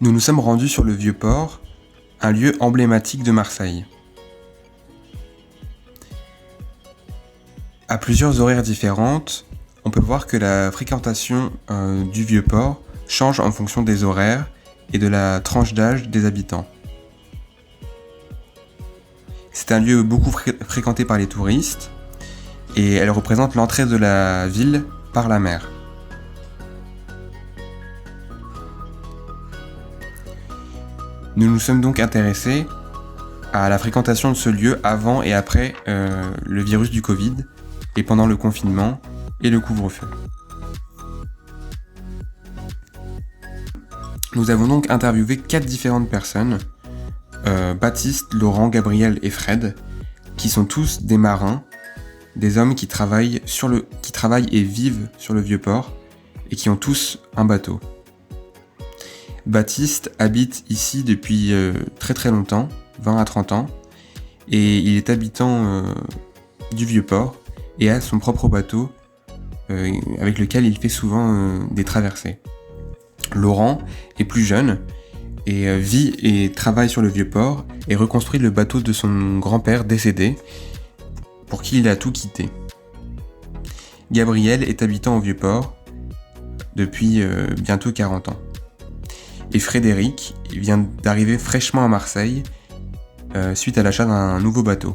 Nous nous sommes rendus sur le Vieux-Port, un lieu emblématique de Marseille. À plusieurs horaires différentes, on peut voir que la fréquentation du Vieux-Port change en fonction des horaires et de la tranche d'âge des habitants. C'est un lieu beaucoup fréquenté par les touristes et elle représente l'entrée de la ville par la mer. Nous nous sommes donc intéressés à la fréquentation de ce lieu avant et après le virus du Covid et pendant le confinement et le couvre-feu. Nous avons donc interviewé 4 différentes personnes, Baptiste, Laurent, Gabriel et Fred, qui sont tous des marins, des hommes qui travaillent et vivent sur le Vieux-Port et qui ont tous un bateau. Baptiste habite ici depuis très très longtemps, 20 à 30 ans, et il est habitant du Vieux-Port et a son propre bateau avec lequel il fait souvent des traversées. Laurent est plus jeune et vit et travaille sur le Vieux-Port et reconstruit le bateau de son grand-père décédé pour qui il a tout quitté. Gabriel est habitant au Vieux-Port depuis bientôt 40 ans. Et Frédéric vient d'arriver fraîchement à Marseille suite à l'achat d'un nouveau bateau.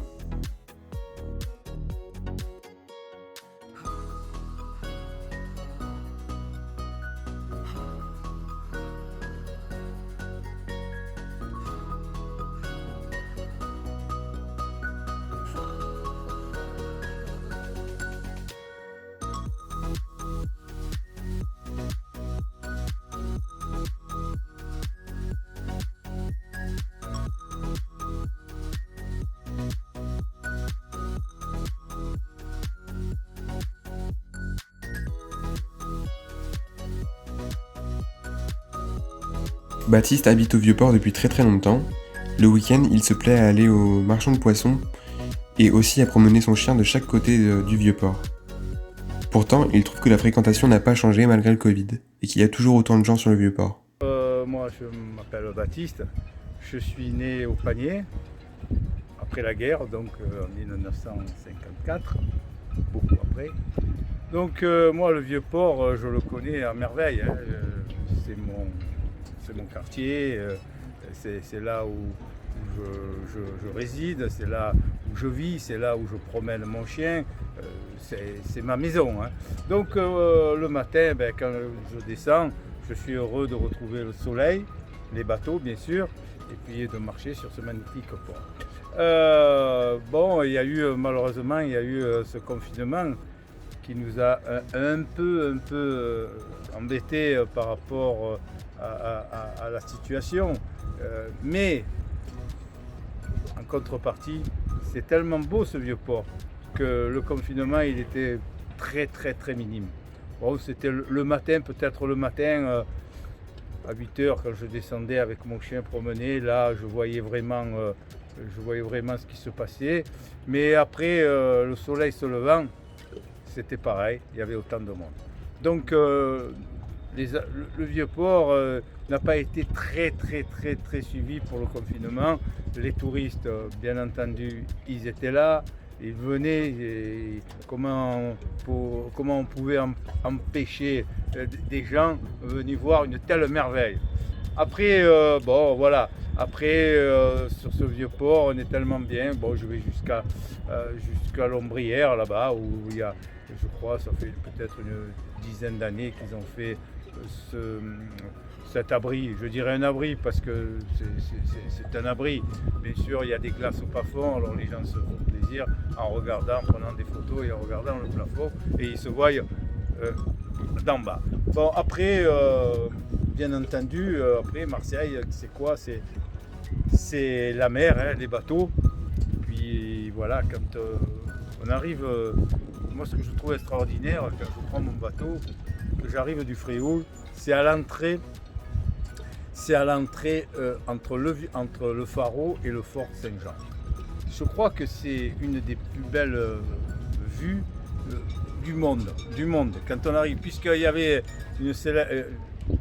Baptiste habite au Vieux-Port depuis très très longtemps. Le week-end, il se plaît à aller au marchand de poissons et aussi à promener son chien de chaque côté du Vieux-Port. Pourtant, il trouve que la fréquentation n'a pas changé malgré le Covid et qu'il y a toujours autant de gens sur le Vieux-Port. Moi, je m'appelle Baptiste. Je suis né au Panier, après la guerre, donc en 1954, beaucoup après. Donc moi, le Vieux-Port, je le connais à merveille. Hein. C'est mon quartier, c'est là où je réside, c'est là où je vis, c'est là où je promène mon chien, c'est ma maison. Hein. Donc le matin, quand je descends, je suis heureux de retrouver le soleil, les bateaux bien sûr, et puis de marcher sur ce magnifique port. Malheureusement, il y a eu ce confinement qui nous a un peu embêtés par rapport à la situation. Mais en contrepartie, c'est tellement beau ce Vieux-Port que le confinement il était très très très minime. Bon, c'était le matin, peut-être le matin à 8h quand je descendais avec mon chien promener, là je voyais vraiment ce qui se passait. Mais après le soleil se levant, c'était pareil, il y avait autant de monde. Donc le Vieux-Port n'a pas été très suivi pour le confinement. Les touristes, bien entendu, ils étaient là, ils venaient. Et comment on pouvait empêcher des gens de venir voir une telle merveille. Après, sur ce Vieux-Port, on est tellement bien. Bon, je vais jusqu'à l'Ombrière, là-bas, où il y a, je crois, ça fait peut-être une dizaine d'années qu'ils ont fait cet abri. Je dirais un abri parce que c'est un abri. Bien sûr, il y a des glaces au plafond, alors les gens se font plaisir en regardant, en prenant des photos et en regardant le plafond, et ils se voient d'en bas. Bon, après, bien entendu, après Marseille, c'est quoi? C'est la mer, hein, les bateaux. Puis voilà, quand on arrive, moi ce que je trouve extraordinaire, quand je prends mon bateau, que j'arrive du Frioul, c'est à l'entrée entre le Pharo et le Fort Saint-Jean. Je crois que c'est une des plus belles vues du monde. Quand on arrive, puisqu'il y avait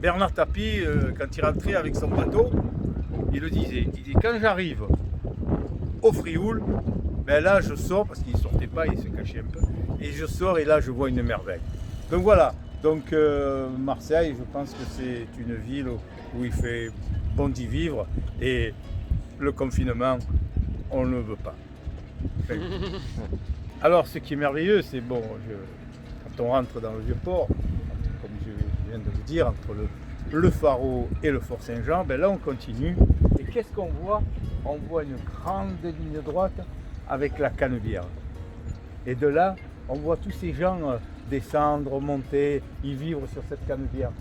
Bernard Tapie, quand il rentrait avec son bateau, il le disait. Il dit quand j'arrive au Frioul, ben là je sors, parce qu'il ne sortait pas, il se cachait un peu, et je sors et là je vois une merveille. Donc voilà, donc Marseille, je pense que c'est une ville où il fait bon d'y vivre, et le confinement, on ne le veut pas. Enfin, alors ce qui est merveilleux, c'est bon, quand on rentre dans le Vieux-Port, comme je viens de vous dire, entre le Pharo et le Fort Saint-Jean, ben là on continue, et qu'est-ce qu'on voit? On voit une grande ligne droite avec la Canebière. Et de là, on voit tous ces gens descendre, monter, y vivre sur cette Canebière.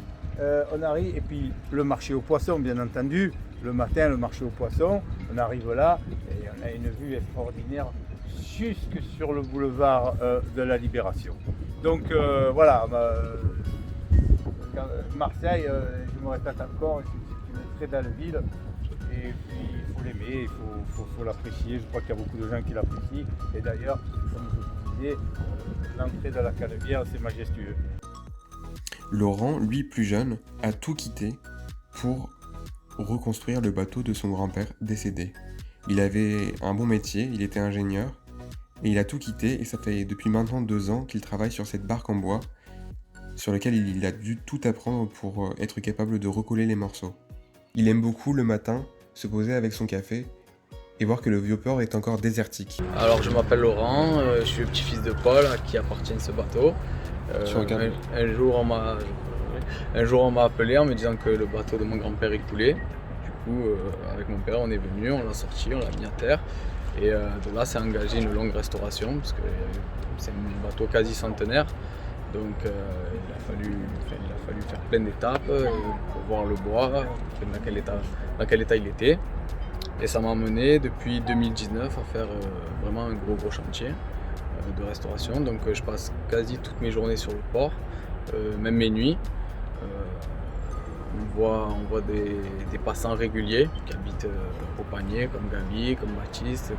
On arrive, et puis le marché aux poissons, bien entendu, le matin, le marché aux poissons, on arrive là, et on a une vue extraordinaire jusque sur le boulevard de la Libération. Donc voilà, Marseille, je me répète encore, c'est une très belle ville. Et puis il faut l'aimer, il faut l'apprécier. Je crois qu'il y a beaucoup de gens qui l'apprécient. Et d'ailleurs, comme je vous disais, l'entrée de la Canebière, c'est majestueux. Laurent, lui plus jeune, a tout quitté pour reconstruire le bateau de son grand-père décédé. Il avait un bon métier, il était ingénieur, et il a tout quitté, et ça fait depuis maintenant 2 ans qu'il travaille sur cette barque en bois, sur laquelle il a dû tout apprendre pour être capable de recoller les morceaux. Il aime beaucoup le matin se poser avec son café et voir que le Vieux-Port est encore désertique. Alors je m'appelle Laurent, je suis le petit-fils de Paul à qui appartient ce bateau. Un jour on m'a appelé en me disant que le bateau de mon grand-père il coulait. Du coup avec mon père on est venu, on l'a sorti, on l'a mis à terre. Et de là c'est engagé une longue restauration parce que c'est un bateau quasi centenaire. Donc il a fallu faire plein d'étapes pour voir le bois, dans quel état il était. Et ça m'a amené depuis 2019 à faire vraiment un gros chantier de restauration. Donc je passe quasi toutes mes journées sur le port, même mes nuits. On voit des passants réguliers qui habitent au panier, comme Gabi, comme Baptiste,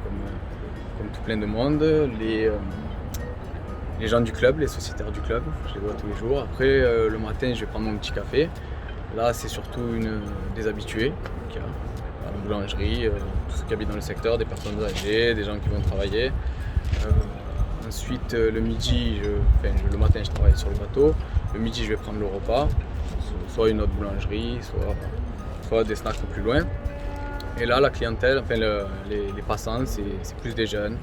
comme tout plein de monde. Les gens du club, les sociétaires du club, je les vois tous les jours. Après, le matin, je vais prendre mon petit café. Là, c'est surtout des habitués qu'il y a à la boulangerie, tous ceux qui habitent dans le secteur, des personnes âgées, des gens qui vont travailler. Ensuite, le midi, le matin, je travaille sur le bateau. Le midi, je vais prendre le repas, soit une autre boulangerie, soit des snacks plus loin. Et là, la clientèle, les passants, c'est plus des jeunes,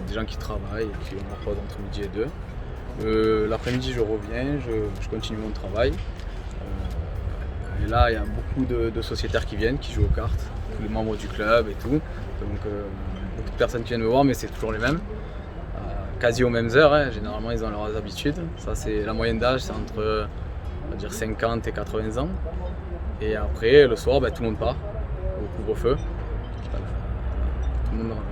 des gens qui travaillent et qui ont leur pause entre midi et 2. L'après-midi, je reviens, je continue mon travail. Et là, il y a beaucoup de sociétaires qui viennent, qui jouent aux cartes, tous les membres du club et tout. Donc, beaucoup de personnes qui viennent me voir, mais c'est toujours les mêmes. Quasi aux mêmes heures, hein. Généralement, ils ont leurs habitudes. Ça, c'est la moyenne d'âge, c'est entre on va dire 50 et 80 ans. Et après, le soir, tout le monde part au couvre-feu.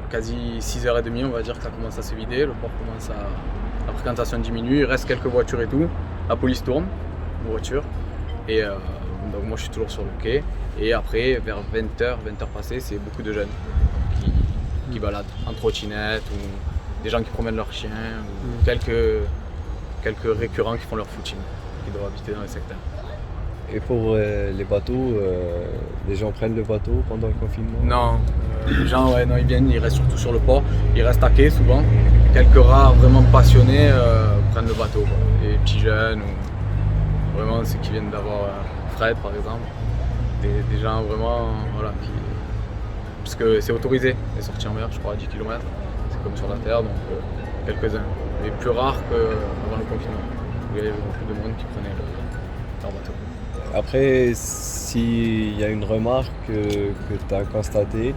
Quasi 6h30, on va dire que ça commence à se vider, le port commence la fréquentation diminue, il reste quelques voitures et tout, la police tourne, en voiture, et donc moi je suis toujours sur le quai, et après vers 20h passées, c'est beaucoup de jeunes qui baladent en trottinette, ou des gens qui promènent leurs chiens, ou quelques récurrents qui font leur footing, qui doivent habiter dans le secteur. Et pour les bateaux, les gens prennent le bateau pendant le confinement? Non, les gens non, ils viennent, ils restent surtout sur le port, ils restent à quai souvent. Quelques rares vraiment passionnés prennent le bateau, quoi. Les petits jeunes, ou vraiment ceux qui viennent d'avoir Fred par exemple. Des gens vraiment, voilà, parce que c'est autorisé, les sorties en mer, je crois à 10 km, c'est comme sur la terre, donc quelques-uns. Mais plus rares qu'avant le confinement, où il y avait beaucoup de monde qui prenait leur bateau. Après, s'il y a une remarque que tu as constatée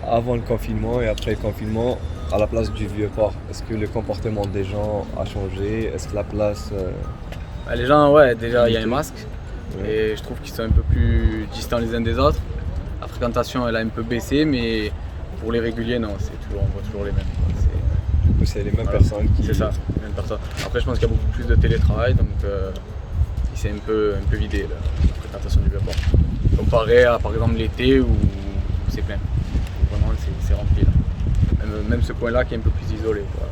avant le confinement et après le confinement, à la place du Vieux-Port, est-ce que le comportement des gens a changé? Est-ce que la place... Les gens, ouais, déjà il y a un masque, et je trouve qu'ils sont un peu plus distants les uns des autres. La fréquentation elle a un peu baissé, mais pour les réguliers, non, on voit toujours les mêmes. Du coup, c'est les mêmes personnes qui... C'est ça, les mêmes personnes. Après, je pense qu'il y a beaucoup plus de télétravail, donc il s'est un peu vidé la fréquentation du Vieux-Port. Comparé à par exemple l'été où c'est plein. Vraiment, c'est rempli là. Même ce coin-là qui est un peu plus isolé, quoi,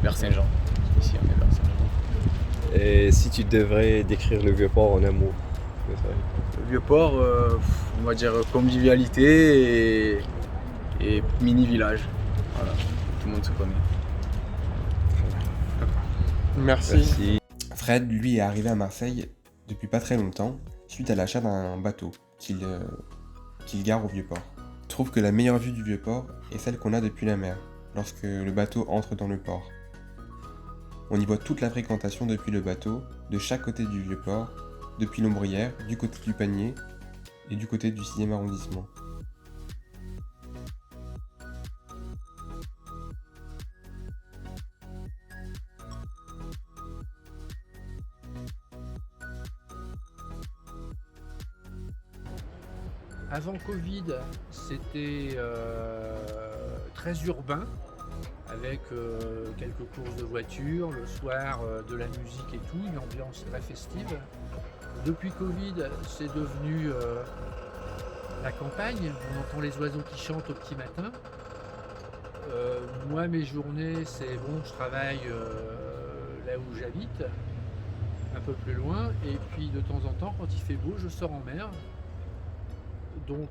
vers Saint-Jean. Ici, on est vers Saint-Jean. Et si tu devrais décrire le Vieux-Port en un mot, ce serait? Le Vieux-Port, on va dire convivialité et mini-village. Voilà, tout le monde se connaît. Merci. Merci. Fred, lui, est arrivé à Marseille depuis pas très longtemps, suite à l'achat d'un bateau qu'il gare au Vieux-Port. Il trouve que la meilleure vue du Vieux-Port est celle qu'on a depuis la mer, lorsque le bateau entre dans le port. On y voit toute la fréquentation depuis le bateau, de chaque côté du Vieux-Port, depuis l'Ombrière, du côté du Panier et du côté du 6e arrondissement. Avant Covid, c'était très urbain, avec quelques courses de voitures, le soir de la musique et tout, une ambiance très festive. Depuis Covid, c'est devenu la campagne, on entend les oiseaux qui chantent au petit matin. Moi, mes journées, c'est bon, je travaille là où j'habite, un peu plus loin, et puis de temps en temps, quand il fait beau, je sors en mer. Donc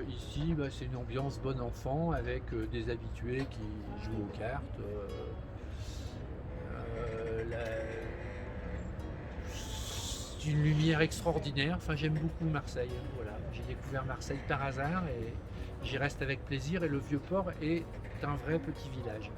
ici, c'est une ambiance bon enfant avec des habitués qui jouent aux cartes. C'est une lumière extraordinaire. Enfin, j'aime beaucoup Marseille. Voilà. J'ai découvert Marseille par hasard et j'y reste avec plaisir. Et le Vieux-Port est un vrai petit village.